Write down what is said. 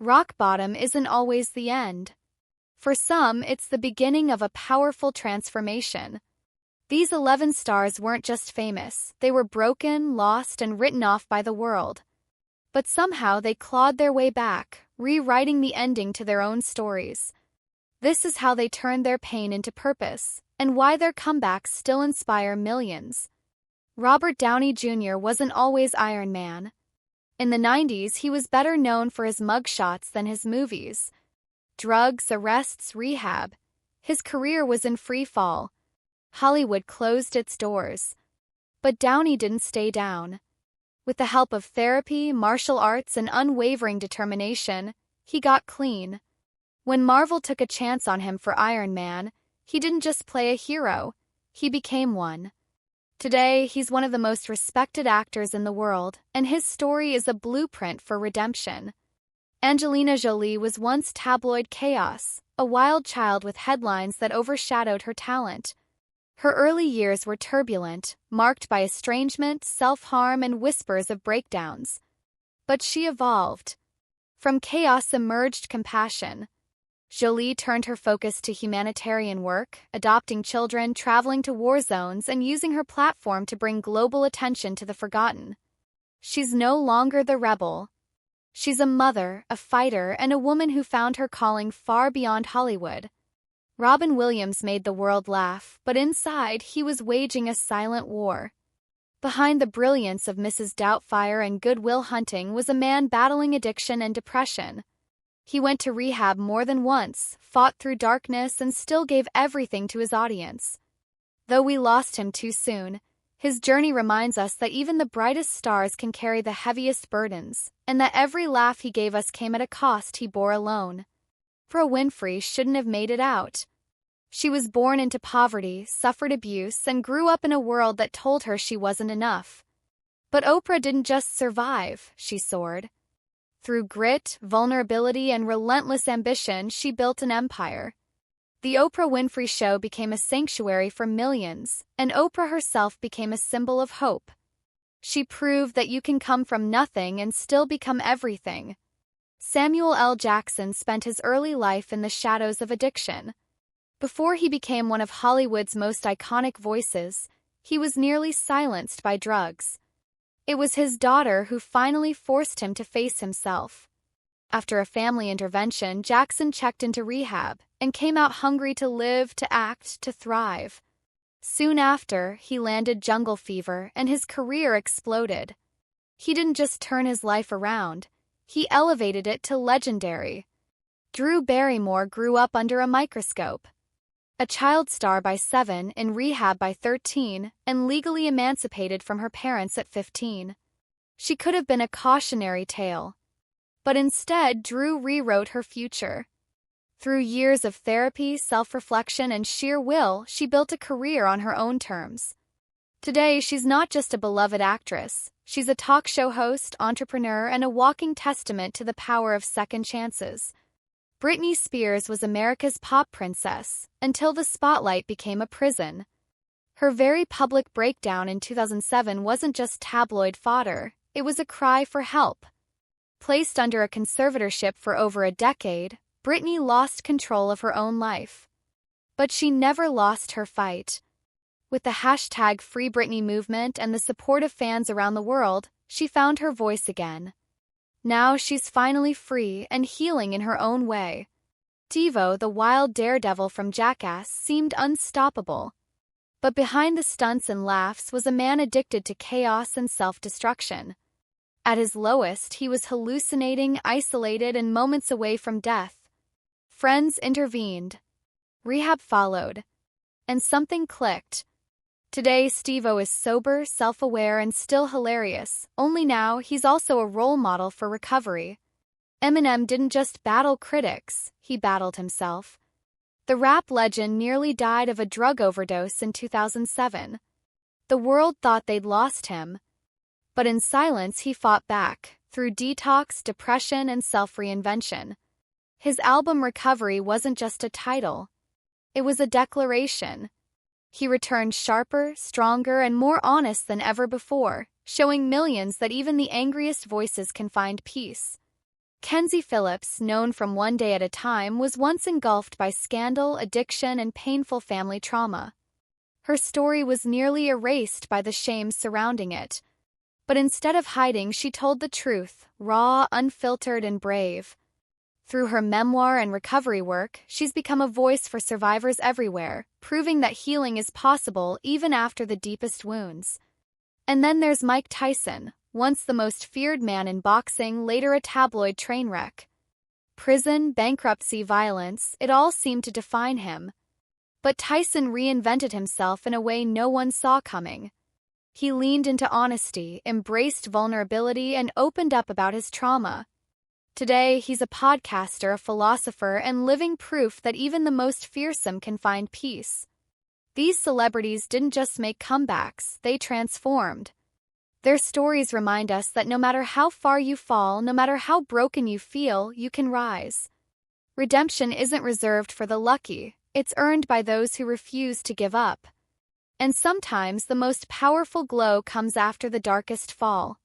Rock bottom isn't always the end. For some, it's the beginning of a powerful transformation. These 11 stars weren't just famous, they were broken, lost, and written off by the world. But somehow they clawed their way back, rewriting the ending to their own stories. This is how they turned their pain into purpose, and why their comebacks still inspire millions. Robert Downey Jr. wasn't always Iron Man. In the 90s, he was better known for his mugshots than his movies. Drugs, arrests, rehab. His career was in free fall. Hollywood closed its doors. But Downey didn't stay down. With the help of therapy, martial arts, and unwavering determination, he got clean. When Marvel took a chance on him for Iron Man, he didn't just play a hero, he became one. Today, he's one of the most respected actors in the world, and his story is a blueprint for redemption. Angelina Jolie was once tabloid chaos, a wild child with headlines that overshadowed her talent. Her early years were turbulent, marked by estrangement, self-harm, and whispers of breakdowns. But she evolved. From chaos emerged compassion. Jolie turned her focus to humanitarian work, adopting children, traveling to war zones, and using her platform to bring global attention to the forgotten. She's no longer the rebel. She's a mother, a fighter, and a woman who found her calling far beyond Hollywood. Robin Williams made the world laugh, but inside he was waging a silent war. Behind the brilliance of Mrs. Doubtfire and Good Will Hunting was a man battling addiction and depression. He went to rehab more than once, fought through darkness, and still gave everything to his audience. Though we lost him too soon, his journey reminds us that even the brightest stars can carry the heaviest burdens, and that every laugh he gave us came at a cost he bore alone. Oprah Winfrey shouldn't have made it out. She was born into poverty, suffered abuse, and grew up in a world that told her she wasn't enough. But Oprah didn't just survive, she soared. Through grit, vulnerability, and relentless ambition, she built an empire. The Oprah Winfrey Show became a sanctuary for millions, and Oprah herself became a symbol of hope. She proved that you can come from nothing and still become everything. Samuel L. Jackson spent his early life in the shadows of addiction. Before he became one of Hollywood's most iconic voices, he was nearly silenced by drugs. It was his daughter who finally forced him to face himself. After a family intervention, Jackson checked into rehab and came out hungry to live, to act, to thrive. Soon after, he landed Jungle Fever and his career exploded. He didn't just turn his life around, he elevated it to legendary. Drew Barrymore grew up under a microscope. A child star by 7, in rehab by 13, and legally emancipated from her parents at 15. She could have been a cautionary tale. But instead, Drew rewrote her future. Through years of therapy, self-reflection, and sheer will, she built a career on her own terms. Today, she's not just a beloved actress. She's a talk show host, entrepreneur, and a walking testament to the power of second chances. Britney Spears was America's pop princess, until the spotlight became a prison. Her very public breakdown in 2007 wasn't just tabloid fodder, it was a cry for help. Placed under a conservatorship for over a decade, Britney lost control of her own life. But she never lost her fight. With the hashtag Free Britney movement and the support of fans around the world, she found her voice again. Now she's finally free and healing in her own way. Devo, the wild daredevil from Jackass, seemed unstoppable. But behind the stunts and laughs was a man addicted to chaos and self-destruction. At his lowest, he was hallucinating, isolated, and moments away from death. Friends intervened. Rehab followed. And something clicked. Today, Steve-O is sober, self-aware, and still hilarious, only now he's also a role model for recovery. Eminem didn't just battle critics, he battled himself. The rap legend nearly died of a drug overdose in 2007. The world thought they'd lost him. But in silence he fought back, through detox, depression, and self-reinvention. His album Recovery wasn't just a title. It was a declaration. He returned sharper, stronger, and more honest than ever before, showing millions that even the angriest voices can find peace. Kenzie Phillips, known from One Day at a Time, was once engulfed by scandal, addiction, and painful family trauma. Her story was nearly erased by the shame surrounding it. But instead of hiding, she told the truth, raw, unfiltered, and brave. Through her memoir and recovery work, she's become a voice for survivors everywhere, proving that healing is possible even after the deepest wounds. And then there's Mike Tyson, once the most feared man in boxing, later a tabloid train wreck. Prison, bankruptcy, violence, it all seemed to define him. But Tyson reinvented himself in a way no one saw coming. He leaned into honesty, embraced vulnerability, and opened up about his trauma. Today, he's a podcaster, a philosopher, and living proof that even the most fearsome can find peace. These celebrities didn't just make comebacks, they transformed. Their stories remind us that no matter how far you fall, no matter how broken you feel, you can rise. Redemption isn't reserved for the lucky, it's earned by those who refuse to give up. And sometimes the most powerful glow comes after the darkest fall.